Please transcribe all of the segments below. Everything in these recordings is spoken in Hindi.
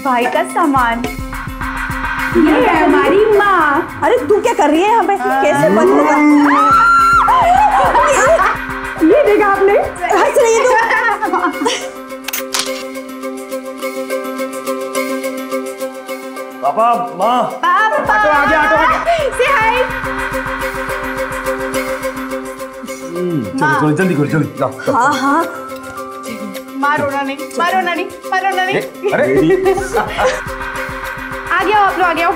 भाई का सामान। ये है हमारी माँ। अरे तू क्या कर रही है यहाँ पे? कैसे बंद होगा? ये देखा आपने? हंस रही है तू? पापा, माँ। पापा। ऑटो आ गया, ऑटो आ गया। से हाय। चलो जल्दी करो, जल्दी जाओ। हाँ हाँ। मारो ना नहीं, मारो ना नहीं, मारो ना नहीं। अरे आ गया आप लोग, आ गया।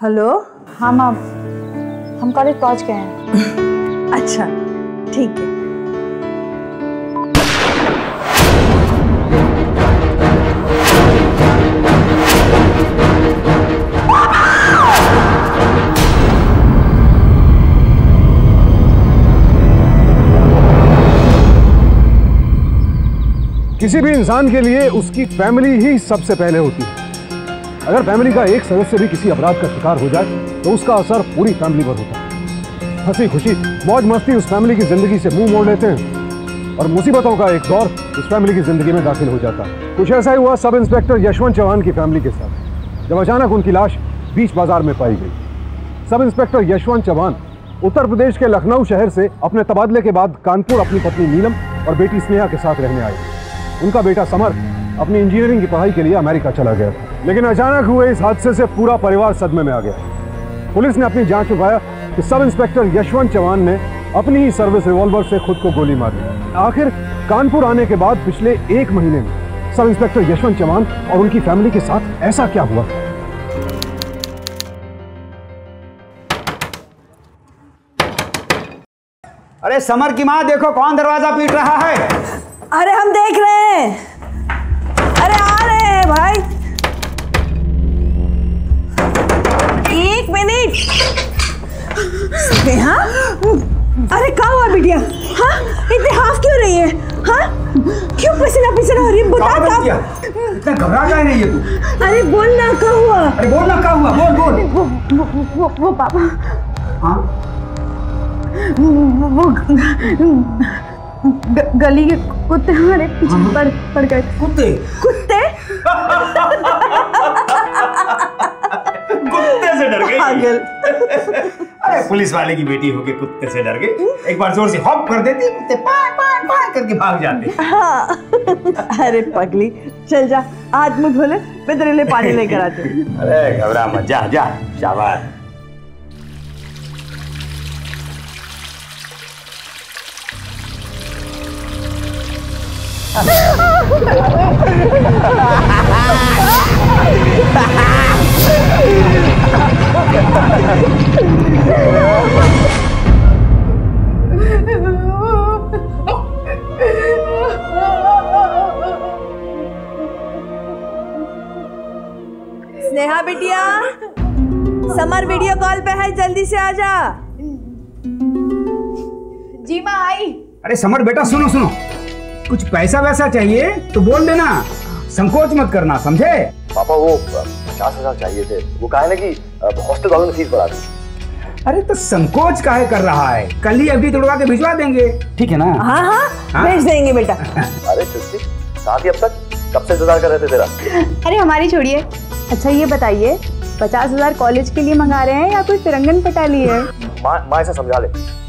हेलो। हाँ माँ, हम कॉलेज पहुँच गए हैं। अच्छा ठीक है। किसी भी इंसान के लिए उसकी फैमिली ही सबसे पहले होती है। अगर फैमिली का एक सदस्य भी किसी अपराध का शिकार हो जाए तो उसका असर पूरी फैमिली पर होता है। हंसी खुशी मौज मस्ती उस फैमिली की जिंदगी से मुंह मोड़ लेते हैं और मुसीबतों का एक दौर उस फैमिली की जिंदगी में दाखिल हो जाता है। कुछ ऐसा ही हुआ सब इंस्पेक्टर यशवंत चौहान की फैमिली के साथ, जब अचानक उनकी लाश बीच बाजार में पाई गई। सब इंस्पेक्टर यशवंत चौहान उत्तर प्रदेश के लखनऊ शहर से अपने तबादले के बाद कानपुर अपनी पत्नी नीलम और बेटी स्नेहा के साथ रहने आए। उनका बेटा समर अपनी इंजीनियरिंग की पढ़ाई के लिए अमेरिका चला गया था, लेकिन अचानक हुए इस हादसे से पूरा परिवार सदमे में आ गया। पुलिस ने अपनी जांच में पाया कि सब इंस्पेक्टर यशवंत चौहान ने अपनी ही सर्विस रिवॉल्वर से खुद को गोली मार दी। आखिर कानपुर आने के बाद पिछले 1 महीने में सब इंस्पेक्टर यशवंत चौहान और उनकी फैमिली के साथ ऐसा क्या हुआ? अरे समर की माँ, देखो कौन दरवाजा पीट रहा है। अरे हम देख रहे हैं। अरे आ रहे हैं भाई। 1 मिनट। स्नेहा, अरे क्या हुआ बिटिया? हाँ, इतने हाफ क्यों रही है? हाँ, क्यों पसीना पसीना हो रही है? बता क्या? इतना घबरा क्या नहीं है तू? अरे बोल ना, क्या हुआ? अरे बोल ना, क्या हुआ? बोल बोल। वो पापा। हाँ? वो गली के कुत्ते हमारे पीछे पड़ गए। कुत्ते? कुत्ते? कुत्ते से डर गई? पागल। अरे पुलिस वाले की बेटी होके कुत्ते से डर गई। एक बार जोर से हॉप कर देती, कुत्ते पाँ पाँ पाँ करके भाग जाते। हाँ। अरे पगली, चल जा, हाथ मुंह धो ले, मैं तेरे लिए पानी लेकर आती हूँ। अरे घबरा मत, जा जा, शाबाश। स्नेहा बिटिया, समर वीडियो कॉल पे है, जल्दी से आ जा। जी माँ आई। अरे समर बेटा, सुनो सुनो, कुछ पैसा वैसा चाहिए तो बोल देना, संकोच मत करना, समझे? पापा वो 50,000 चाहिए थे, वो कहा है ना कि हॉस्टल वालों ने फीस बढ़ा दी। अरे तो संकोच काहे कर रहा है? कल ही एफडी तोड़वा के भिजवा देंगे, ठीक है ना? हाँ हाँ, भेज देंगे बेटा। अरे सृष्टि, साथ ही अब तक कब से इंतजार कर रहे थे तेरा? अरे हमारी छोड़िए। अच्छा ये बताइए, 50,000 कॉलेज के लिए मंगा रहे हैं या कोई तिरंगन पटा ली है? माँ ऐसा समझा ले,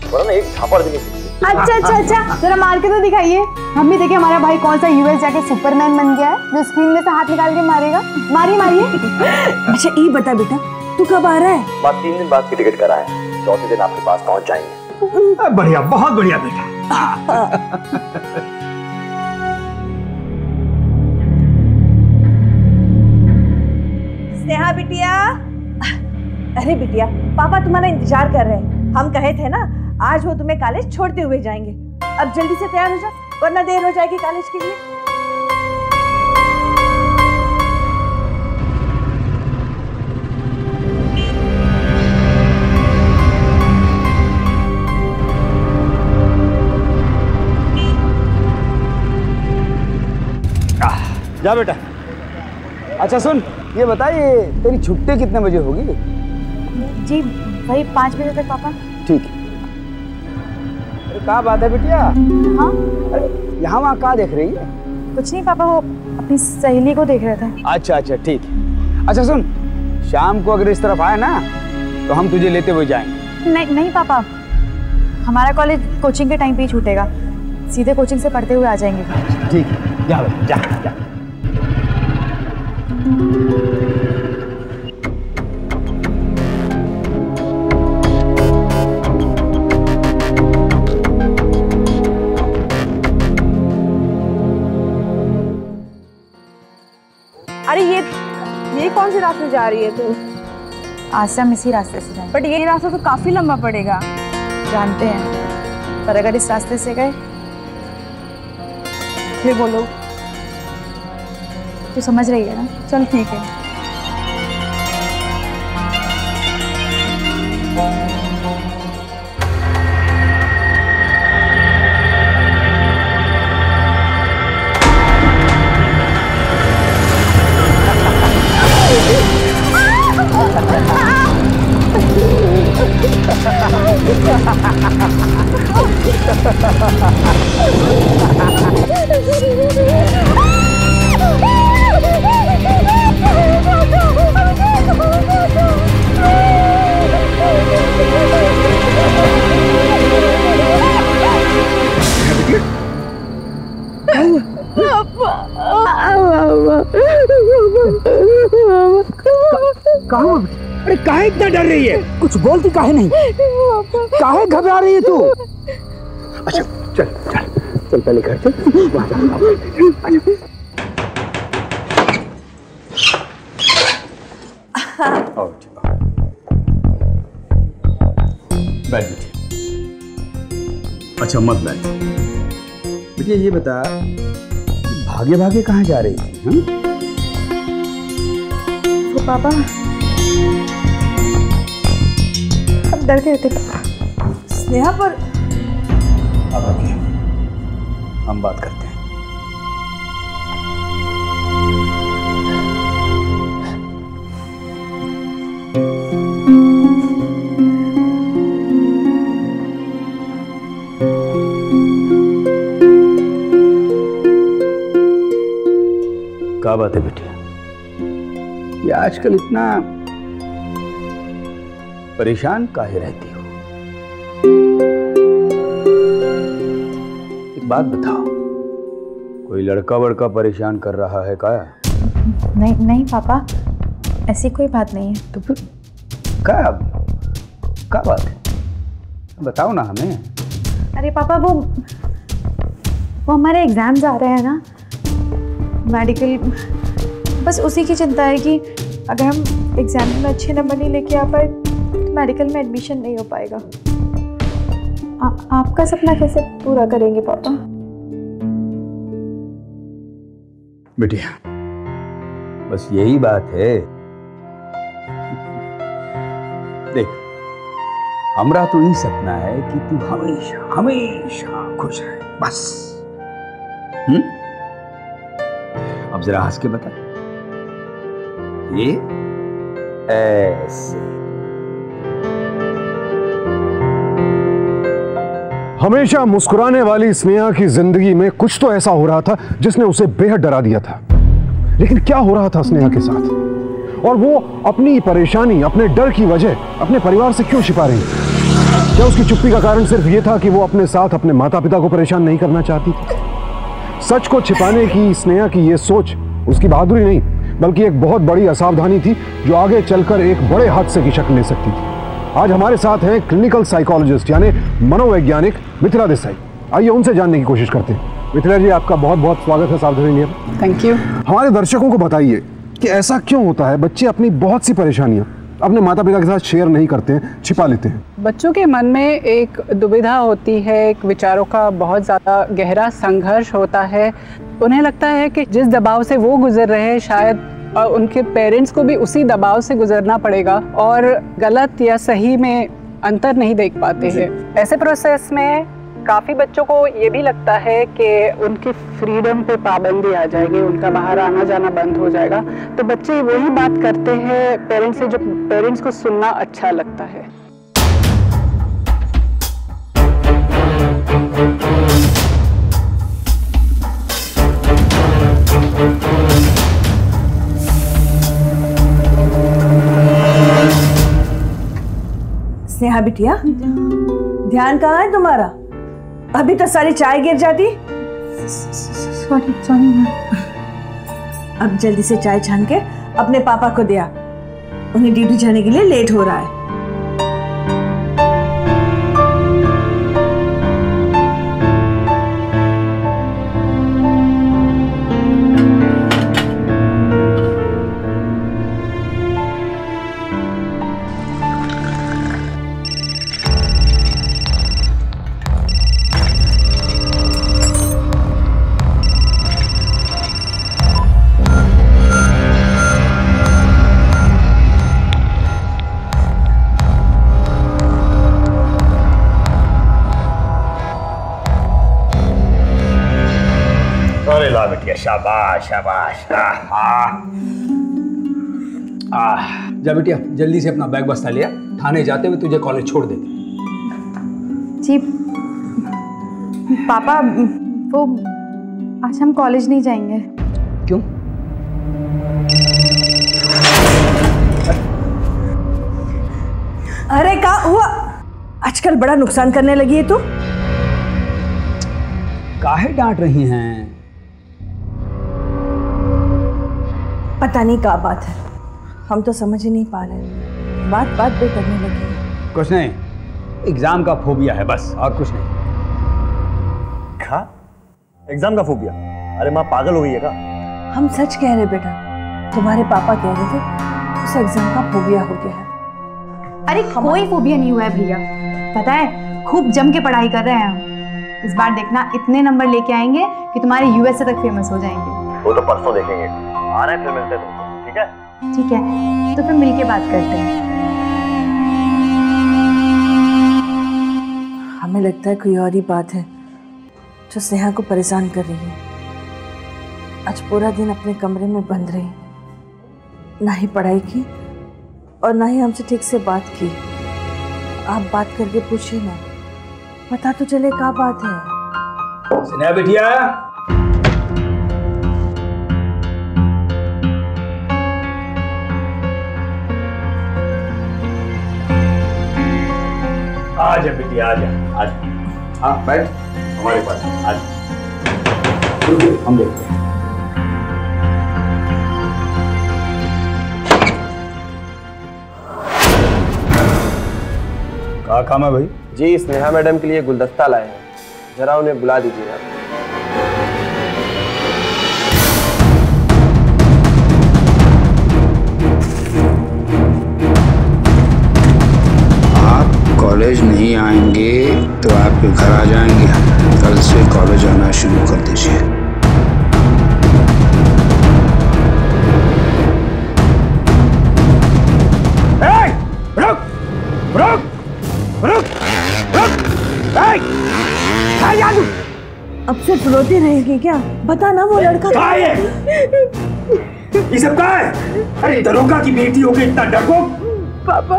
वरना एक झापड़ भी नहीं सकती। अच्छा, जरा मार के तो दिखाइए, हम भी देखें हमारा भाई कौन सा यूएस जाके सुपरमैन बन गया है जो स्क्रीन में से हाथ निकाल के मारेगा। मारिए। अच्छा ये बता बेटा, तू कब आ रहा है? बात 3 दिन बाद की टिकट करा है, चौथे दिन आपके पास पहुंच जाएंगे। बढ़िया, बहुत बढ़िया बेटा। स्नेहा बिटिया, अरे बिटिया, पापा तुम्हारा इंतजार कर रहे हैं। हम कहे थे ना, आज वो तुम्हें कॉलेज छोड़ते हुए जाएंगे। अब जल्दी से तैयार हो जा, वरना देर हो जाएगी कॉलेज के लिए। जा बेटा। अच्छा सुन, ये बताइए तेरी छुट्टी कितने बजे होगी? जी वही 5 बजे तक पापा। ठीक है, क्या बात है बिटिया? हाँ यहाँ वहाँ क्या देख रही है? कुछ नहीं पापा, वो अपनी सहेली को देख रहे थे। अच्छा अच्छा ठीक है। अच्छा सुन, शाम को अगर इस तरफ आए ना तो हम तुझे लेते हुए जाएंगे। नहीं नहीं पापा, हमारा कॉलेज कोचिंग के टाइम पे ही छूटेगा, सीधे कोचिंग से पढ़ते हुए आ जाएंगे। ठीक है, जा जा जा। अरे ये कौन से रास्ते जा रही है तू? आज से हम इसी रास्ते से जाएंगे। बट ये रास्ता तो काफी लंबा पड़ेगा। जानते हैं, पर अगर इस रास्ते से गए फिर बोलो। तो समझ रही है ना? चल ठीक है। अरे काहे इतना डर रही है? कुछ बोलती काहे नहीं? काहे घबरा रही है तू? अच्छा चल चल चल पहले घर चल। बैठ बेटी। अच्छा मत बैठ बेटिया, ये बता भागे भागे कहाँ जा रही थी? तो पापा हम डर गए थे। स्नेहा पर अब रखिए, हम बात करते हैं। क्या बात है बेटिया? ये आजकल इतना परेशान काहे रहती हो? एक बात बताओ, कोई लड़का वड़का परेशान कर रहा है क्या? नहीं नहीं पापा, ऐसी कोई बात नहीं है। तो फिर क्या बात है? बताओ ना हमें। अरे पापा वो हमारे एग्जाम्स आ रहे हैं ना, मेडिकल, बस उसी की चिंता है कि अगर हम एग्जाम में अच्छे नंबर नहीं लेके आ पाए तो मेडिकल में एडमिशन नहीं हो पाएगा। आपका सपना कैसे पूरा करेंगे पापा? बेटिया बस यही बात है। देख, हमरा तो यही सपना है कि तू हमेशा हमेशा खुश रहे, बस। अब जरा हंस के बता, ये ऐसे। हमेशा मुस्कुराने वाली स्नेहा की जिंदगी में कुछ तो ऐसा हो रहा था जिसने उसे बेहद डरा दिया था। लेकिन क्या हो रहा था स्नेहा के साथ, और वो अपनी परेशानी, अपने डर की वजह अपने परिवार से क्यों छिपा रही? क्या उसकी चुप्पी का कारण सिर्फ ये था कि वो अपने साथ अपने माता पिता को परेशान नहीं करना चाहती थी? सच को छिपाने की स्नेहा की ये सोच उसकी बहादुरी नहीं, बल्कि एक बहुत बड़ी असावधानी थी जो आगे चलकर एक बड़े हादसे की शक्ल ले सकती थी। आज हमारे साथ हैं क्लिनिकल साइकोलॉजिस्ट यानी मनोवैज्ञानिक मिथिला देसाई। आइए उनसे जानने की कोशिश करते हैं। मिथिला जी, आपका बहुत बहुत स्वागत है सावधानी नियर। Thank you. हमारे दर्शकों को बताइए कि ऐसा क्यों होता है बच्चे अपनी बहुत सी परेशानियां अपने माता पिता के साथ शेयर नहीं करते हैं, छिपा लेते हैं? बच्चों के मन में एक दुविधा होती है, एक विचारों का बहुत ज़्यादा गहरा संघर्ष होता है। उन्हें लगता है कि जिस दबाव से वो गुजर रहे हैं शायद उनके पेरेंट्स को भी उसी दबाव से गुजरना पड़ेगा, और गलत या सही में अंतर नहीं देख पाते हैं। ऐसे प्रोसेस में काफ़ी बच्चों को ये भी लगता है कि उनकी फ्रीडम पे पाबंदी आ जाएगी, उनका बाहर आना जाना बंद हो जाएगा। तो बच्चे वही बात करते हैं पेरेंट्स से जो पेरेंट्स को सुनना अच्छा लगता है। स्नेहा बिटिया, ध्यान कहाँ है तुम्हारा? अभी तो सारी चाय गिर जाती। Sorry ma'am. अब जल्दी से चाय छान के अपने पापा को दिया, उन्हें ड्यूटी जाने के लिए लेट हो रहा है। अरे ला बेटिया, शाबाश शाबाश। जा बेटिया, जल्दी से अपना बैग बस्ता लिया, थाने जाते हुए तुझे कॉलेज छोड़ देंगे। जी पापा, वो आज हम कॉलेज नहीं जाएंगे। क्यों? अरे क्या हुआ? आजकल बड़ा नुकसान करने लगी है तू। काहे डांट रही हैं? पता नहीं क्या बात है, हम तो समझ ही नहीं पा रहे। बात बात पे करने लगी है। कुछ नहीं, एग्जाम का फोबिया है बस, और कुछ नहीं। क्या? एग्जाम का फोबिया? अरे माँ पागल हो गई है क्या? हम सच कह रहे बेटा, तुम्हारे पापा कह रहे थे उसे एग्जाम का फोबिया हो गया है। अरे कोई फोबिया नहीं हुआ है भैया, पता है खूब जम के पढ़ाई कर रहे हैं हम। इस बार देखना इतने नंबर लेके आएंगे कि तुम्हारे यूएसए तक फेमस हो जाएंगे। वो तो परसों देखेंगे, आ रहे हैं फिर मिलते हैं तुमसे, ठीक है? ठीक है, तो फिर मिलके बात करते हैं। हमें लगता है कोई और ही बात है जो स्नेहा को परेशान कर रही है। आज पूरा दिन अपने कमरे में बंद रही, ना ही पढ़ाई की और ना ही हमसे ठीक से बात की। आप बात करके पूछिए ना, पता तो चले क्या बात है। स्नेहा बिटिया, आजा बिटिया, आजा आजा। हाँ बैठ, हमारे पास आजा। हम देखते हैं। क्या काम है भाई? जी स्नेहा मैडम के लिए गुलदस्ता लाए हैं, जरा उन्हें बुला दीजिएगा। आप कॉलेज नहीं आएंगे तो आपके घर आ जाएंगे। कल से कॉलेज आना शुरू कर दीजिए। अब से रोती रहेगी क्या? बता ना, वो लड़का कहाँ है? ये सब कहाँ है? अरे दरोगा की बेटी हो गई, इतना डरपोक। पापा,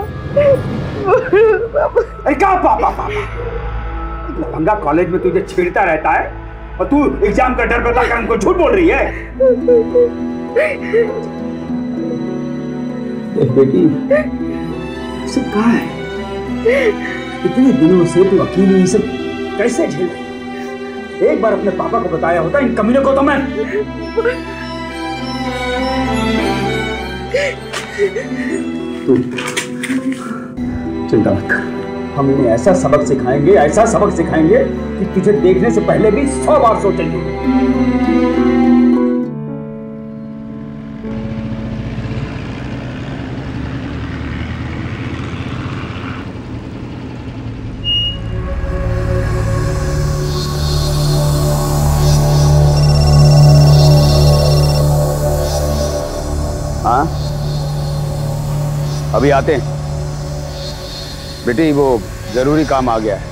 अरे क्या पापा पापा? लफंगा कॉलेज में तुझे छेड़ता रहता है और तू एग्जाम का डर बताकर हमको झूठ बोल रही है। बेटी, सब कहाँ है? इतने दिनों से तू अकेली ये सब कैसे झेल रही? एक बार अपने पापा को बताया होता इन कमीनों को तो मैं। तू चिंता मत कर, हम इन्हें ऐसा सबक सिखाएंगे कि तुझे देखने से पहले भी 100 बार सोचेंगे। हाँ, अभी आते हैं। बेटी वो जरूरी काम आ गया है,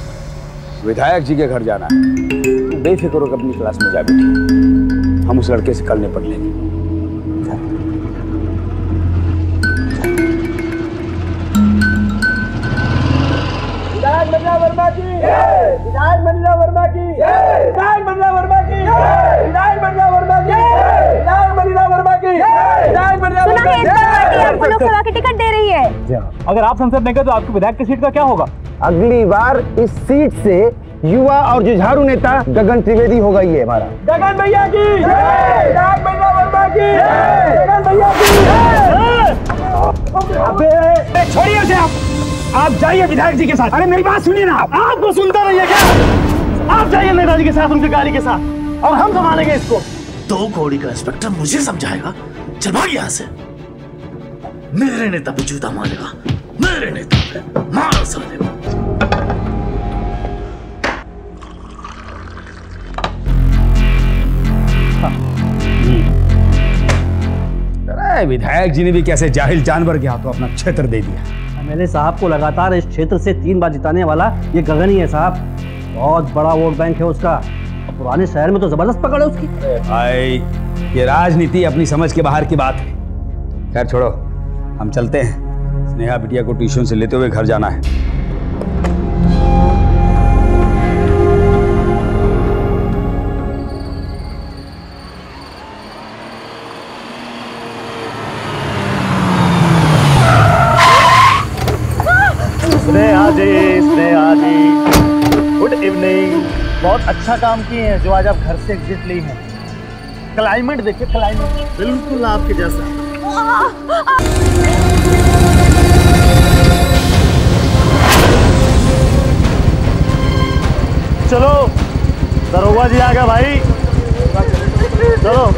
विधायक जी के घर जाना है। तू बेफिक्र होकर अपनी क्लास में जा बेटी, हम उस लड़के से कल निपट लेंगे। वर्मा जी, विधायक मनीला वर्मा की, विधायक मनीला वर्मा की, विधायक मनीला वर्मा की, विधायक मनीला वर्मा की, विधायक मनीला वर्मा की। आपको लोकसभा की टिकट दे रही है। अगर आप संसद में गए तो आपकी विधायक की सीट का क्या होगा? अगली बार इस सीट से युवा और जुझारू नेता गगन त्रिवेदी होगा ये हमारा। गगन भैया की, विधायक मनीला वर्मा की, गगन भैया की। अबे छोड़िए उसे आप जाइए विधायक जी के साथ। अरे मेरी बात सुनिए ना, आपको सुनता नहीं है क्या? आप जाइए नेताजी के साथ, उनकी गाड़ी के साथ, और हम संभालेंगे इसको। 2 कौड़ी का इंस्पेक्टर मुझे समझाएगा? चल भाग यहाँ से। मेरे नेता पे जूता मारेगा, मेरे नेता पे मारो साले को। अरे विधायक जी ने भी कैसे जाहिल जानवर के हाथों अपना क्षेत्र दे दिया। एमएलए साहब को लगातार इस क्षेत्र से 3 बार जिताने वाला ये गगन ही है साहब। बहुत बड़ा वोट बैंक है उसका, और पुराने शहर में तो जबरदस्त पकड़ है उसकी। भाई ये राजनीति अपनी समझ के बाहर की बात है। खैर छोड़ो, हम चलते हैं। स्नेहा बिटिया को ट्यूशन से लेते हुए घर जाना है। स्नेहा जी, गुड इवनिंग। बहुत अच्छा काम किए हैं जो आज आप घर से एग्जिट ली हैं। क्लाइमेट देखिए, क्लाइमेट बिल्कुल आपके जैसा। चलो दरोगा जी आ गया भाई, चलो।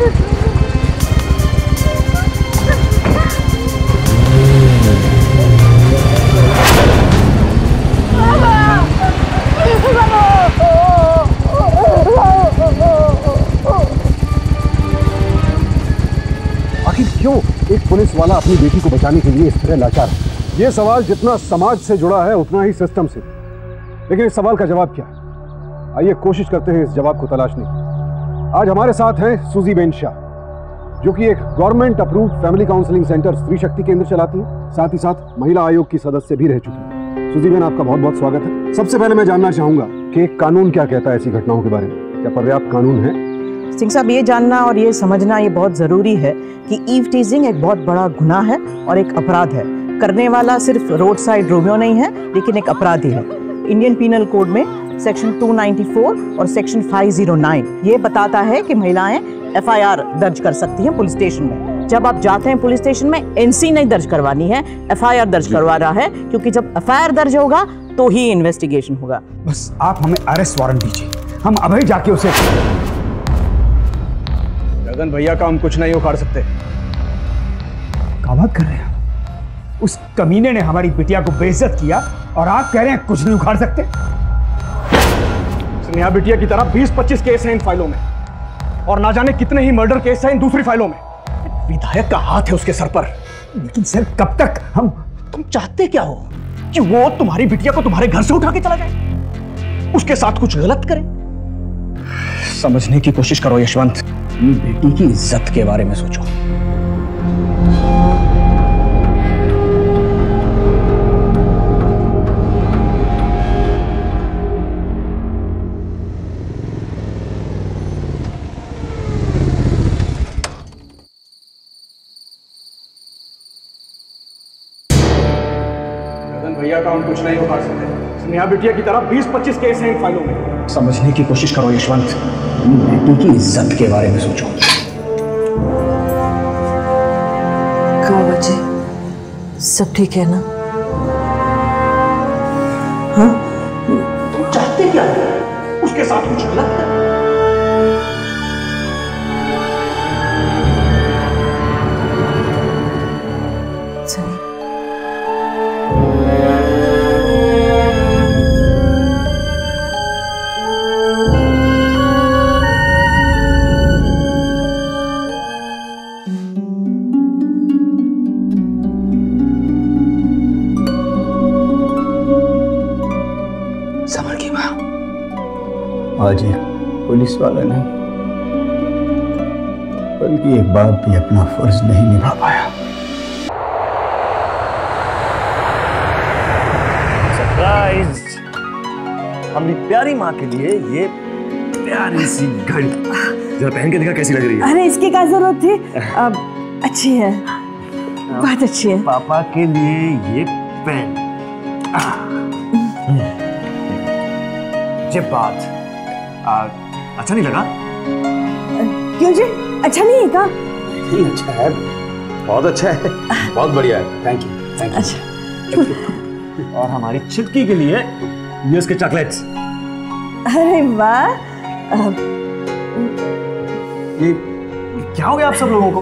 आखिर क्यों एक पुलिस वाला अपनी बेटी को बचाने के लिए इस तरह लाचार है? ये सवाल जितना समाज से जुड़ा है उतना ही सिस्टम से। लेकिन इस सवाल का जवाब क्या है? आइए कोशिश करते हैं इस जवाब को तलाशने की। आज हमारे साथ हैं सूजी बेन शाह, जो कि एक government approved family counselling centre स्त्री शक्ति केंद्र चलाती है, साथ ही साथ महिला आयोग की सदस्य भी रह चुकी है। सूजी बेन, आपका बहुत बहुत स्वागत है। सबसे पहले मैं जानना चाहूंगा कि कानून क्या कहता है ऐसी घटनाओं के बारे में? क्या पर्याप्त कानून है? सिंह साहब, ये जानना और ये समझना ये बहुत ज़रूरी है कि ईव टीजिंग एक बहुत बड़ा गुनाह है और एक अपराध है। करने वाला सिर्फ रोड साइड रोमियो नहीं है, लेकिन एक अपराधी है। इंडियन पीनल कोड में सेक्शन 294 और सेक्शन 509 ये बताता है कि महिलाएं FIR दर्ज कर सकती हैं पुलिस स्टेशन में। जब आप जाते हैं पुलिस स्टेशन में, NC नहीं दर्ज करवानी है, FIR दर्ज करवा रहा है, क्योंकि जब FIR दर्ज होगा तो ही इन्वेस्टिगेशन होगा। बस आप हमें अरेस्ट वारंट दीजिए, हम अभी जाके उसे। गगन भैया का हम कुछ नहीं उखाड़ सकते। क्या बात कर रहे हैं? उस कमीने ने हमारी बिटिया को बेइज्जत किया और आप कह रहे हैं कुछ नहीं उखाड़ सकते? स्नेहा बिटिया की तरह 20-25 केस हैं इन फाइलों में, और ना जाने कितने ही मर्डर केस हैं इन दूसरी फाइलों में। विधायक का हाथ है उसके सर पर। लेकिन सर कब तक हम? तुम चाहते क्या हो? कि वो तुम्हारी बिटिया को तुम्हारे घर से उठा के चला जाए, उसके साथ कुछ गलत करे? समझने की कोशिश करो यशवंत, अपनी बेटी की इज्जत के बारे में सोचो। भैया का हम कुछ नहीं उखाड़ सकते। स्नेहा बिटिया की तरह 20-25 केस हैं इन फाइलों में। समझने की कोशिश करो यशवंत, अपनी बेटी की इज्जत के बारे में सोचो। क्या वजह? सब ठीक है ना? हाँ? तुम चाहते क्या हो? उसके साथ कुछ गलत है? आज एक पुलिस वाला नहीं, बल्कि एक बाप भी अपना फर्ज नहीं निभा पाया। सरप्राइज! अपनी प्यारी माँ के लिए ये प्यारी सी घड़ी, जरा पहन के देखा कैसी लग रही है। अरे इसकी क्या जरूरत थी, अच्छी है, बहुत अच्छी है। पापा के लिए ये पेन। ये बात अच्छा नहीं लगा? क्यों जी, अच्छा नहीं है का? नहीं, अच्छा है, बहुत अच्छा है, बहुत बढ़िया है, थैंक यू, थैंक यू। अच्छा। और हमारी छिटकी के लिए ये उसके चॉकलेट्स। अरे वाह, ये क्या हो गया आप सब लोगों को?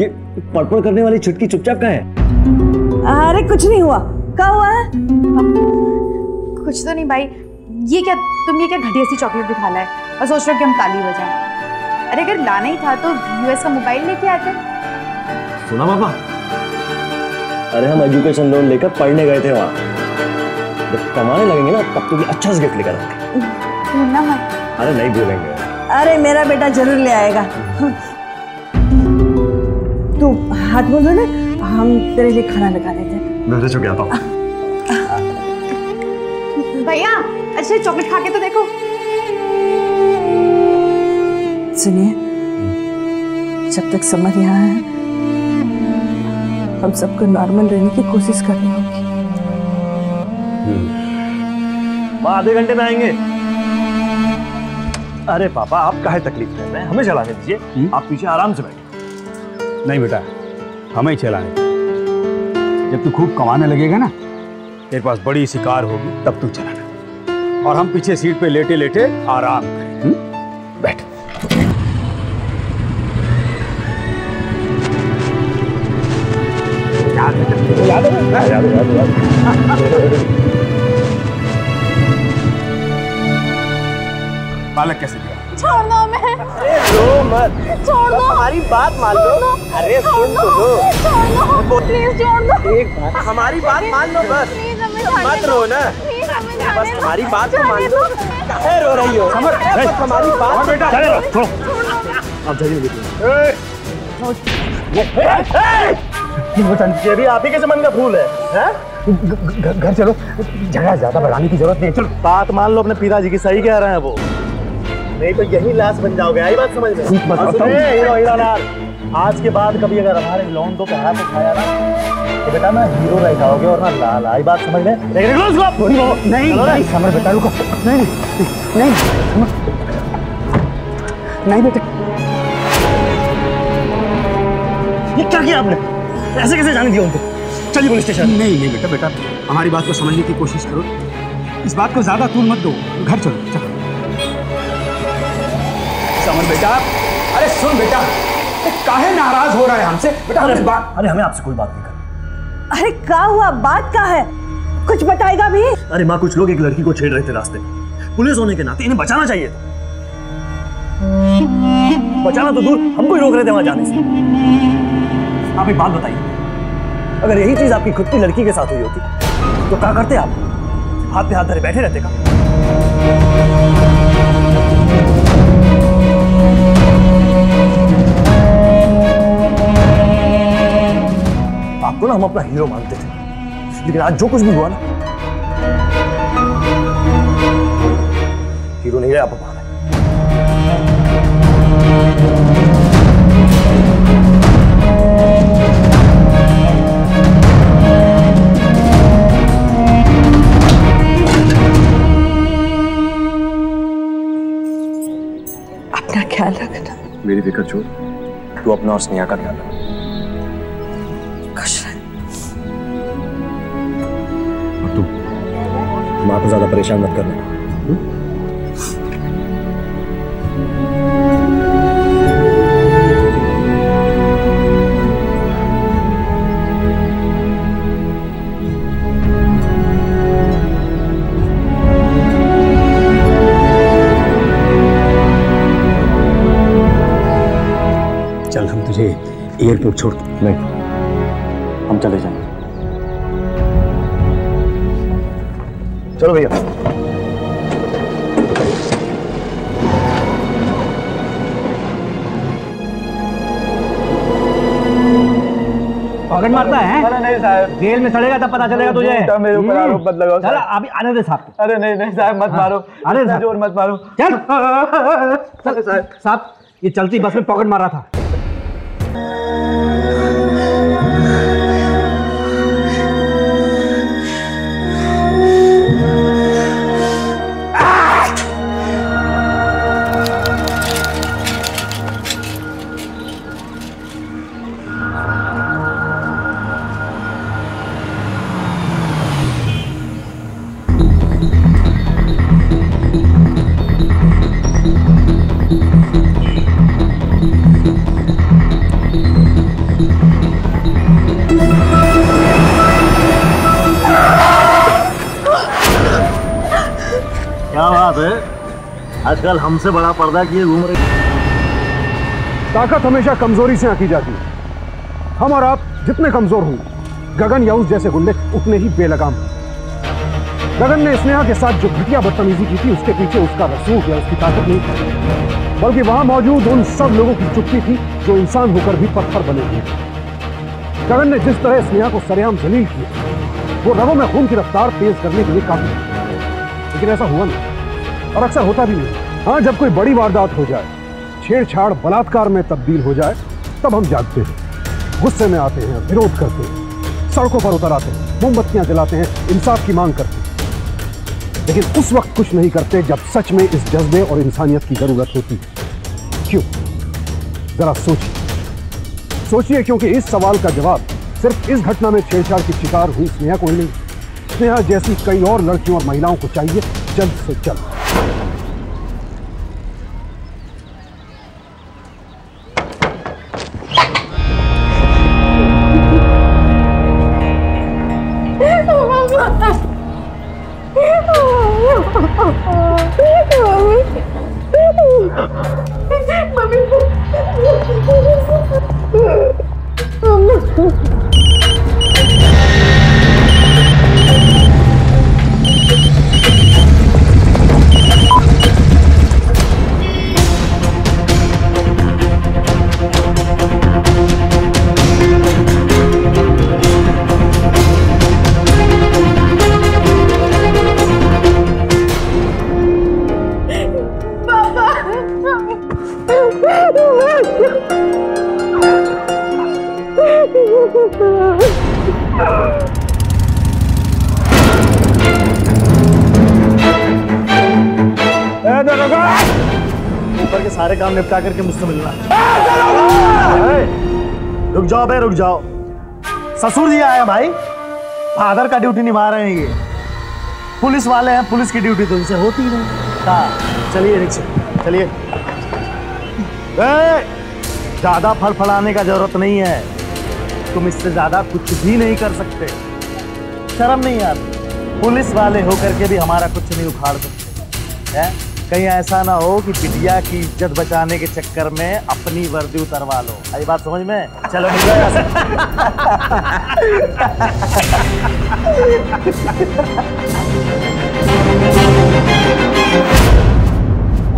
ये पड़पड़ करने वाली छुटकी चुपचाप कहाँ है? अरे कुछ नहीं हुआ, क्या हुआ है? कुछ तो नहीं भाई, ये क्या तुम ये क्या घटिया सी चॉकलेट दिखा ला है और सोच रहे हो कि हम ताली बजाएं? अरे अगर लाना ही था तो यूएस का मोबाइल लेके आते। सुना पापा, अरे हम एजुकेशन लोन लेकर पढ़ने गए थे वहाँ, जब कमाने लगेंगे ना तब तो भी अच्छा सा गिफ्ट लेकर आएंगे। भूलना मत। अरे नहीं भूलेंगे। अरे मेरा बेटा जरूर ले आएगा। तू हाथ मुंह धो ले, हम तेरे लिए खाना लगा देते हैं। मैं चुप गया था। भैया अच्छे चॉकलेट खा के तो देखो। सुनिए, जब तक समर यहाँ है हम सबको नॉर्मल रहने की कोशिश करनी होगी। माँ आधे घंटे में आएंगे। अरे पापा आप काहे तकलीफ कर रहे हैं, हमें चलाने दीजिए, आप पीछे आराम से बैठिए। नहीं बेटा, हमें ही चलाने। जब तू खूब कमाने लगेगा ना, तेरे पास बड़ी सी कार होगी, तब तू चलाना, और हम पीछे सीट पे लेटे लेटे आराम करें। बैठ। याद पालक कैसे दिया? छोड़ दो हमें। रो मत, छोड़ दो, हमारी बात मान लो। अरे सुन तो लो, छोड़ दो प्लीज, छोड़ दो। एक बात, हमारी बात मान लो बस, मत रो ना, बस हमारी बात तो मान लो। काहे रो रही हो? बस हमारी बात। बेटा छोड़ो, आप जाइए। ये भी आप ही के जमन का फूल है? घर चलो, जगह ज्यादा बढ़ाने की जरूरत नहीं। चलो बात मान लो, अपने पिताजी की सही कह रहे हैं वो, नहीं तो यही लाश बन जाओगे। आई बात समझ में? हीरो हीरोलाल, आज के बाद कभी अगर हमारे लोन तो हाथ उठाया ना तो बेटा ना हीरो रह जाओगे और ना लाल। आई बात समझ में? नहीं समझ बेटा, रुको। नहीं नहीं बेटा, ये क्या किया आपने? ऐसे कैसे जाने दिया उनको? चलिए पुलिस स्टेशन। नहीं बेटा, बेटा हमारी बात को समझने की कोशिश करो, इस बात को ज्यादा तूल मत दो, घर चलो। चलो समर बेटा, अरे सुन बेटा, काहे नाराज हो रहा है हमसे? बेटा हमें बात, अरे हमें आपसे कोई बात नहीं करनी। अरे क्या हुआ, बात क्या है, कुछ बताएगा भी? अरे माँ, कुछ लोग एक लड़की को छेड़ रहे थे रास्ते में, पुलिस होने के नाते इन्हें बचाना चाहिए था। बचाना तो दूर, हमको ही रोक रहे थे वहां जाने से। आप एक बात बताइए, अगर यही चीज आपकी खुद की लड़की के साथ हुई होती तो क्या करते आप? हाथ पे हाथ धरे बैठे रहते का? आपको ना हम अपना हीरो मानते थे, लेकिन आज जो कुछ भी हुआ ना, हीरो नहीं है आप हमारे। अपना ख्याल रखना। मेरी फिक्र छोड़, तू अपना और स्नेहा का ख्याल रख। खुश रह। और तू माँ को ज्यादा परेशान मत करना। चल हम तुझे एयरपोर्ट छोड़। नहीं, हम चले जाएंगे। चलो भैया। पॉकेट मारता है? अरे नहीं साहब, जेल में सड़ेगा तब पता चलेगा तुझे। मेरे ऊपर आरोप मत लगाओ। चल अभी आने दे साहब। अरे नहीं नहीं साहब, मत मारो। अरे जोर मत मारो। चल साहब, ये चलती बस में पॉकेट मार रहा था। आजकल हमसे बड़ा पर्दा किए घूम रही। ताकत हमेशा कमजोरी से आंकी जाती है। हम और आप जितने कमजोर होंगे, गगन या उस जैसे गुंडे उतने ही बेलगाम। गगन ने स्नेहा के साथ जो घटिया बदतमीजी की थी, उसके पीछे उसका रसूख या उसकी ताकत नहीं थी, बल्कि वहां मौजूद उन सब लोगों की चुप्पी थी जो इंसान होकर भी पत्थर बने हुए थे। गगन ने जिस तरह स्नेहा को सरेआम जलील किया, वो रगों में खून की रफ्तार तेज करने के लिए काफी, लेकिन ऐसा हुआ नहीं और अक्सर होता भी नहीं। हाँ, जब कोई बड़ी वारदात हो जाए, छेड़छाड़ बलात्कार में तब्दील हो जाए, तब हम जागते हैं, गुस्से में आते हैं, विरोध करते हैं, सड़कों पर उतर आते हैं, मोमबत्तियां जलाते हैं, इंसाफ की मांग करते हैं, लेकिन उस वक्त कुछ नहीं करते जब सच में इस जज्बे और इंसानियत की जरूरत होती है। क्यों? जरा सोचिए, क्योंकि इस सवाल का जवाब सिर्फ इस घटना में छेड़छाड़ की शिकार हुई स्नेहा को ही नहीं, स्नेहा जैसी कई और लड़कियों और महिलाओं को चाहिए जल्द से जल्द। ऊपर के सारे काम निपटा करके मुझसे मिलना। रुक जाओ बे, रुक जाओ। ससुर जी आया भाई, फादर का ड्यूटी निभा रहे हैं ये। पुलिस वाले हैं, पुलिस की ड्यूटी तो इनसे होती नहीं। हाँ चलिए रिक्शा, चलिए। ज्यादा फड़फड़ाने का जरूरत नहीं है, तुम इससे ज्यादा कुछ भी नहीं कर सकते। शर्म नहीं आती? पुलिस वाले होकर के भी हमारा कुछ नहीं उखाड़ सकते हैं। कहीं ऐसा ना हो कि बिटिया की इज्जत बचाने के चक्कर में अपनी वर्दी उतरवा लो। आई बात समझ में? चलो निकलो यहाँ से।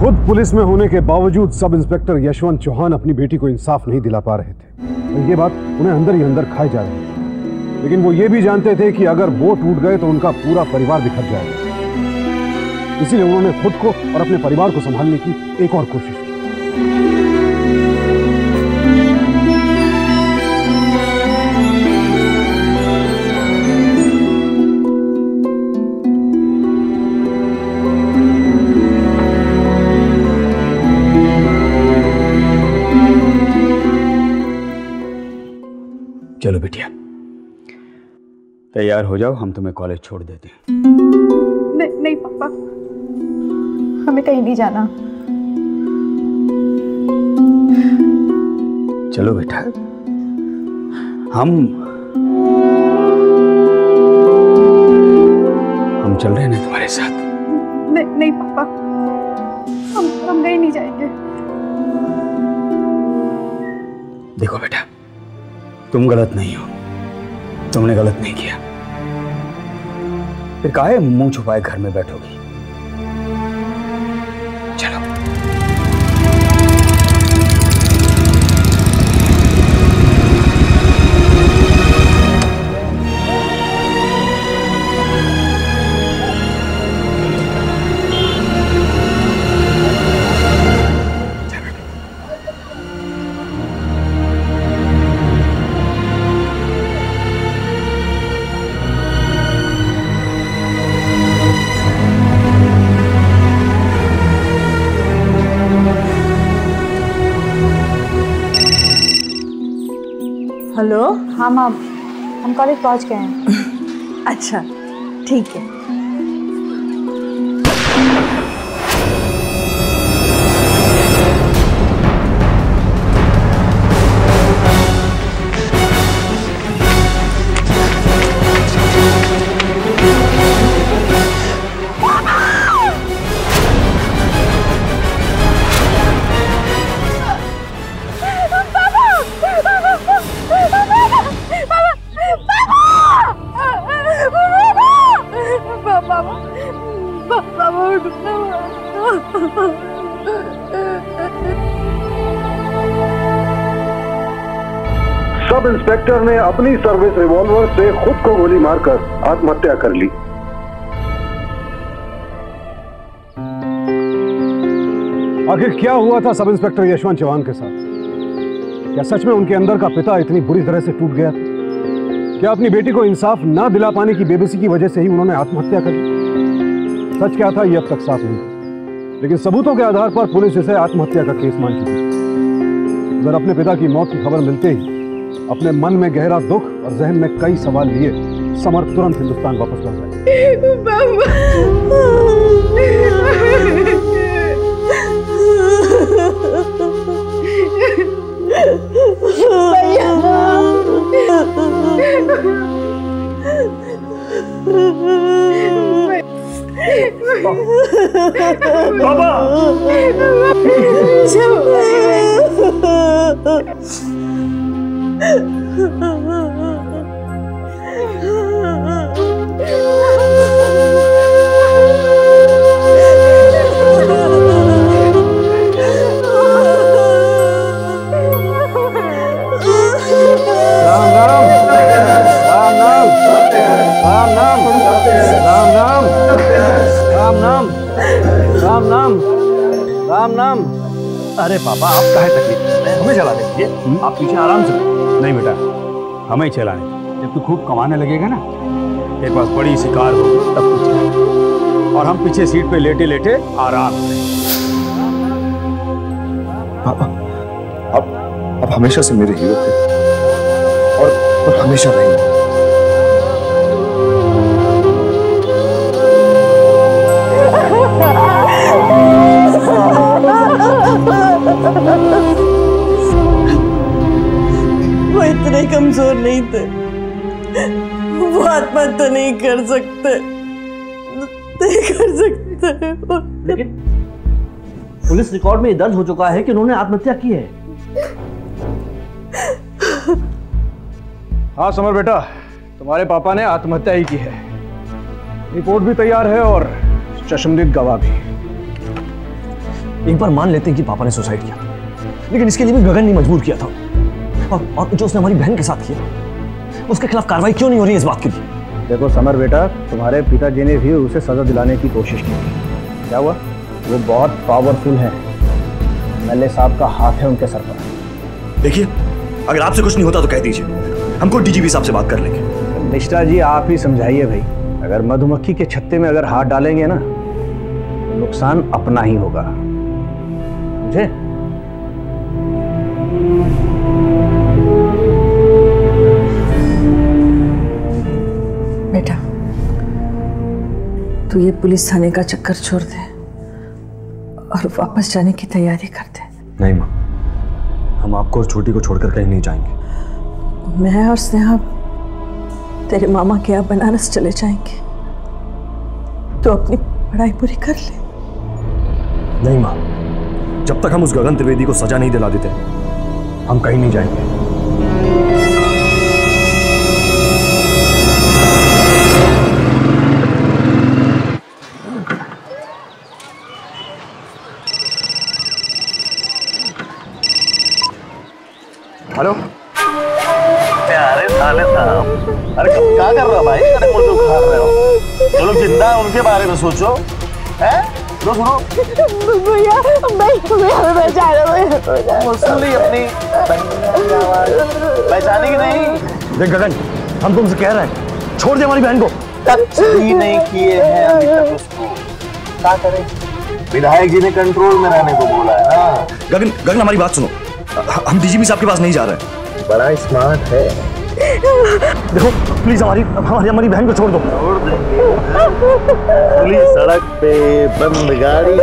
खुद पुलिस में होने के बावजूद सब इंस्पेक्टर यशवंत चौहान अपनी बेटी को इंसाफ नहीं दिला पा रहे थे, और ये बात उन्हें अंदर ही अंदर खाई जा रही थी। लेकिन वो ये भी जानते थे कि अगर वो टूट गए तो उनका पूरा परिवार बिखर जाएगा। इसीलिए उन्होंने खुद को और अपने परिवार को संभालने की एक और कोशिश की। चलो बिटिया, तैयार हो जाओ, हम तुम्हें कॉलेज छोड़ देते हैं। नहीं पापा, हमें कहीं नहीं जाना। चलो बेटा, हम चल रहे हैं ना तुम्हारे साथ। नहीं पापा, हम कहीं नहीं जाएंगे। देखो बेटा, तुम गलत नहीं हो, तुमने गलत नहीं किया, फिर काहे मुंह छुपाए घर में बैठोगी? चलो। हेलो। हाँ माँ, हम कॉलेज पहुँच गए हैं। अच्छा ठीक है। सब इंस्पेक्टर ने अपनी सर्विस रिवॉल्वर से खुद को गोली मारकर आत्महत्या कर ली। आखिर क्या हुआ था सब इंस्पेक्टर यशवंत चौहान के साथ? क्या सच में उनके अंदर का पिता इतनी बुरी तरह से टूट गया था? क्या अपनी बेटी को इंसाफ ना दिला पाने की बेबसी की वजह से ही उन्होंने आत्महत्या कर ली? सच क्या था ये अब तक साफ नहीं, लेकिन सबूतों के आधार पर पुलिस इसे आत्महत्या का केस मान चुकी है। अगर अपने पिता की मौत की खबर मिलते ही अपने मन में गहरा दुख और जहन में कई सवाल लिए समर तुरंत हिंदुस्तान वापस लौट गए। राम नाम। अरे पापा, आप काहे तकलीफ कर रहे हैं? हमें चला दीजिए, आप पीछे आराम से। नहीं बेटा, हमें चलाने। जब तू खूब कमाने लगेगा ना, तेरे पास बड़ी सी कार होगी, तब तू चला। और हम पीछे सीट पे लेटे लेटे आराम करेंगे। पापा, आप हमेशा से मेरे हीरो थे और हमेशा रहेंगे। वो इतने कमजोर नहीं थे, वो आत्महत्या नहीं कर सकते, नहीं कर सकते। लेकिन पुलिस रिकॉर्ड में ये दर्ज हो चुका है कि उन्होंने आत्महत्या की है। हाँ समर बेटा, तुम्हारे पापा ने आत्महत्या ही की है। रिपोर्ट भी तैयार है और चश्मदीद गवाह भी। एक बार मान लेते हैं कि पापा ने सुसाइड किया, लेकिन इसके लिए भी गगन ने मजबूर किया था। और जो उसने हमारी बहन के साथ किया, उसके खिलाफ कार्रवाई क्यों नहीं हो रही है इस बात के लिए? देखो समर बेटा, तुम्हारे पिताजी ने भी उसे सजा दिलाने की कोशिश की। क्या हुआ? वो बहुत पावरफुल है। एमएलए साहब का हाथ है उनके सर पर। देखिए, अगर आपसे कुछ नहीं होता तो कह दीजिए, हमको डीजीपी साहब से बात कर लेंगे। मिश्रा जी, आप ही समझाइए भाई। अगर मधुमक्खी के छत्ते में अगर हाथ डालेंगे ना, तो नुकसान अपना ही होगा, समझे? बेटा, तू ये पुलिस थाने का चक्कर छोड़ दे और वापस जाने की तैयारी कर दे। नहीं माँ, हम आपको और छोटी को छोड़कर कहीं नहीं जाएंगे। मैं और स्नेहा तेरे मामा के यहाँ बनारस चले जाएंगे, तो अपनी पढ़ाई पूरी कर ले। नहीं माँ, जब तक हम उस गगन त्रिवेदी को सजा नहीं दिला देते, हम कहीं नहीं जाएंगे। हेलो। अरे साले साहब, अरे क्या कर रहे हो भाई? अरे मुझे उखाड़ रहे हो। जो लोग जिंदा है उनके बारे में सोचो, हैं? सुनो भैया, मैं जा रहा हूँ। सुनी अपनी पहचानी कि नहीं? देख गगन, हम तुमसे कह रहे हैं, छोड़ दे हमारी बहन को। टच भी नहीं किए हैं अभी तक उसको। क्या करें? विधायक जी ने कंट्रोल में रहने को बोला है ना। गगन, हमारी बात सुनो। हम डीजीपी साहब के पास नहीं जा रहे हैं। बड़ा स्मार्ट है। देखो प्लीज हमारी बहन को छोड़ दो। छोड़ देंगे। पुलिस सड़क पे, बंद गाड़ी।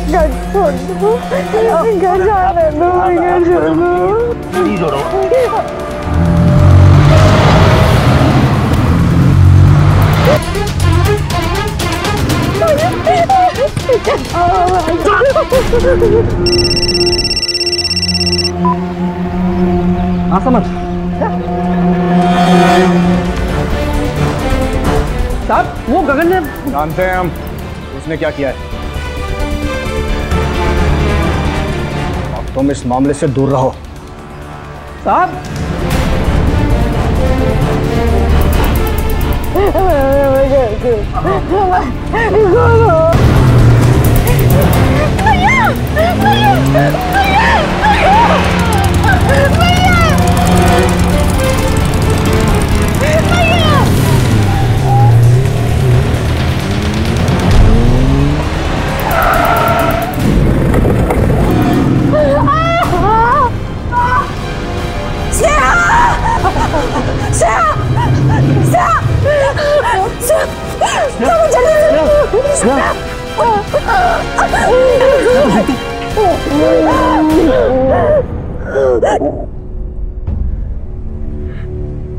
घर छोड़ दो, घर जाने दो, घर छोड़ दो। समझ साहब, वो गगन ने जानते हैं हम उसने क्या किया है। अब तुम इस मामले से दूर रहो। साहब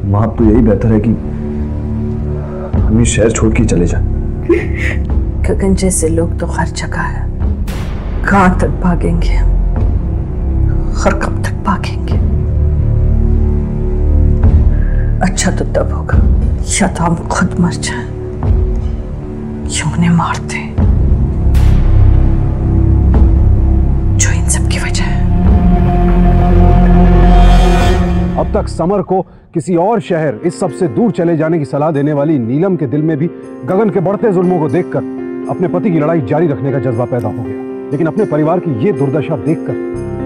वहां तो यही बेहतर है कि हम ये शहर छोड़ के चले जाएं। गगन जैसे लोग तो हर जगह है, कहां तक भागेंगे और कब तक भागेंगे। अच्छा तो तब होगा या तो हम खुद मर जाएं या उन्हें मारते हैं, जो इन सब की वजह है। अब तक समर को किसी और शहर इस सब से दूर चले जाने की सलाह देने वाली नीलम के दिल में भी गगन के बढ़ते जुल्मों को देखकर अपने पति की लड़ाई जारी रखने का जज्बा पैदा हो गया। लेकिन अपने परिवार की ये दुर्दशा देखकर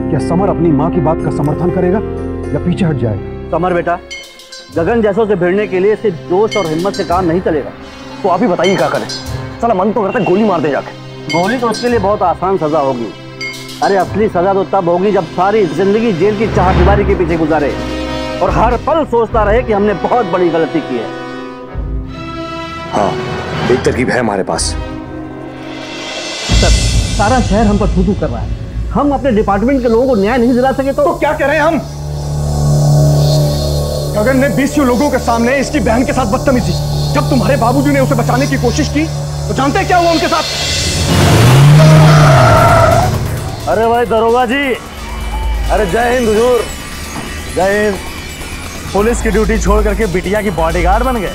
क्या समर अपनी मां की बात का समर्थन करेगा या पीछे हट जाएगा? समर बेटा, गगन जैसों से भिड़ने के लिए सिर्फ जोश और हिम्मत से काम नहीं चलेगा। तो आप ही बताइए क्या करें। साला मन तो करता है गोली मार दे जाके। गोली तो उसके लिए बहुत आसान सजा होगी। अरे असली सजा तो तब होगी जब सारी जिंदगी जेल की चारदीवारी के पीछे गुजारे और हर पल सोचता रहे कि हमने बहुत बड़ी गलती की है। हाँ, एक तरकीब है हमारे पास। सर, सारा शहर हम पर थू-थू कर रहा है। हम अपने डिपार्टमेंट के लोगों को न्याय नहीं दिला सके तो क्या करें हम? गगन ने 20 लोगों के सामने इसकी बहन के साथ बदतमीजी। जब तुम्हारे बाबूजी ने उसे बचाने की कोशिश की तो जानते हैं क्या हुआ उनके साथ? अरे भाई दरोगा जी, अरे जय हिंद हुजूर। जय हिंद। पुलिस की ड्यूटी छोड़ करके बिटिया की बॉडीगार्ड बन गए।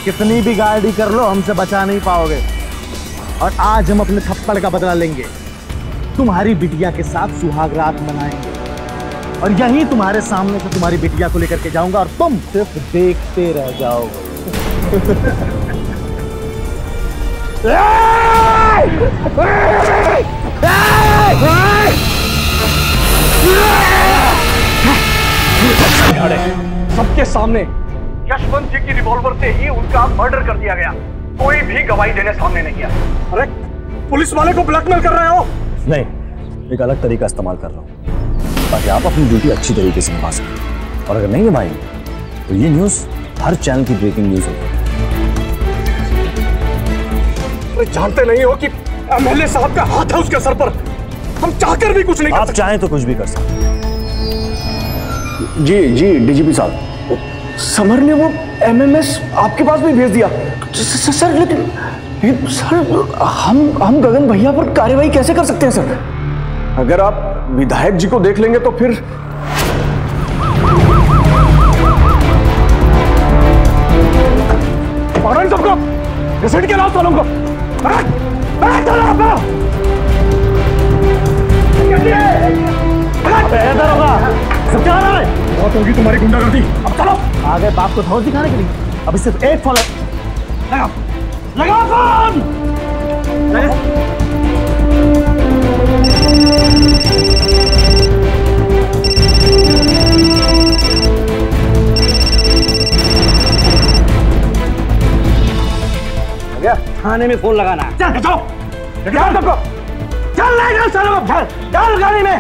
कितनी भी गाड़ी कर लो हमसे बचा नहीं पाओगे। और आज हम अपने थप्पड़ का बदला लेंगे। तुम्हारी बिटिया के साथ सुहाग रात मनाएंगे और यहीं तुम्हारे सामने से तुम्हारी बिटिया को लेकर के जाऊंगा और तुम सिर्फ देखते रह जाओगे। सबके सामने यशवंत जी की रिवॉल्वर से ही उनका मर्डर कर दिया गया। कोई भी गवाही देने सामने नहीं किया। अरे पुलिस वाले को ब्लैकमेल कर रहे हो? नहीं, एक अलग तरीका इस्तेमाल कर रहा हूँ ताकि आप अपनी ड्यूटी अच्छी तरीके से निभा सकें। और अगर नहीं निभाएंगे तो ये न्यूज़ हर चैनल की ब्रेकिंग न्यूज़ होगी। जानते नहीं हो कि एमएलए साहब का हाथ है उसके सर पर। हम चाहकर भी कुछ नहीं कर सकते। आप चाहें तो कुछ भी कर सकते। जी डीजीपी साहब, समर ने वो एमएमएस आपके पास भी भेज दिया। सर लेकिन सर हम गगन भैया पर कार्रवाई कैसे कर सकते हैं सर? अगर आप विधायक जी को देख लेंगे तो फिर पकड़ो सबको, घसीट के लाओ वालों को। सब क्या रहा है? बहुत होगी तुम्हारी गुंडागर्दी। अब चलो आगे बाप को धौस दिखाने के लिए अभी सिर्फ एक फोन लगा फोन। लगा। थाने में फोन लगाना है। चल चल गाड़ी में।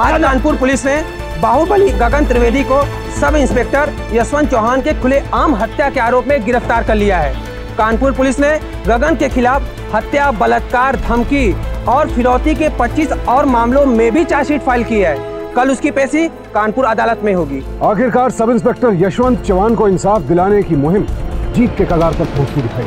आज कानपुर पुलिस ने बाहुबली गगन त्रिवेदी को सब इंस्पेक्टर यशवंत चौहान के खुले आम हत्या के आरोप में गिरफ्तार कर लिया है। कानपुर पुलिस ने गगन के खिलाफ हत्या, बलात्कार, धमकी और फिरौती के 25 और मामलों में भी चार्जशीट फाइल की है। कल उसकी पेशी कानपुर अदालत में होगी। आखिरकार सब इंस्पेक्टर यशवंत चौहान को इंसाफ दिलाने की मुहिम जीत के कगार पर पहुंचती दिखाई,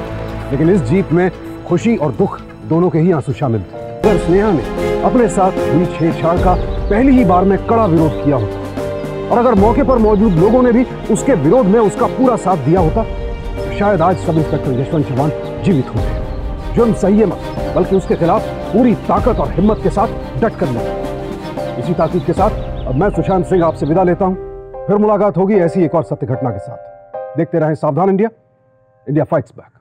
लेकिन इस जीत में खुशी और दुख दोनों के ही आंसू शामिल थे। अगर स्नेहा ने अपने साथ हुई छेड़छाड़ का पहली ही बार में कड़ा विरोध किया होता और अगर मौके पर मौजूद लोगों ने भी उसके विरोध में उसका पूरा साथ दिया होता तो शायद आज सब इंस्पेक्टर यशवंत चौहान जीवित होते। जुर्म सही है मत, बल्कि उसके खिलाफ पूरी ताकत और हिम्मत के साथ डट कर लड़े। इसी ताकीद के साथ अब मैं सुशांत सिंह आपसे विदा लेता हूं। फिर मुलाकात होगी ऐसी एक और सत्य घटना के साथ। देखते रहें सावधान इंडिया, इंडिया फाइट्स बैक।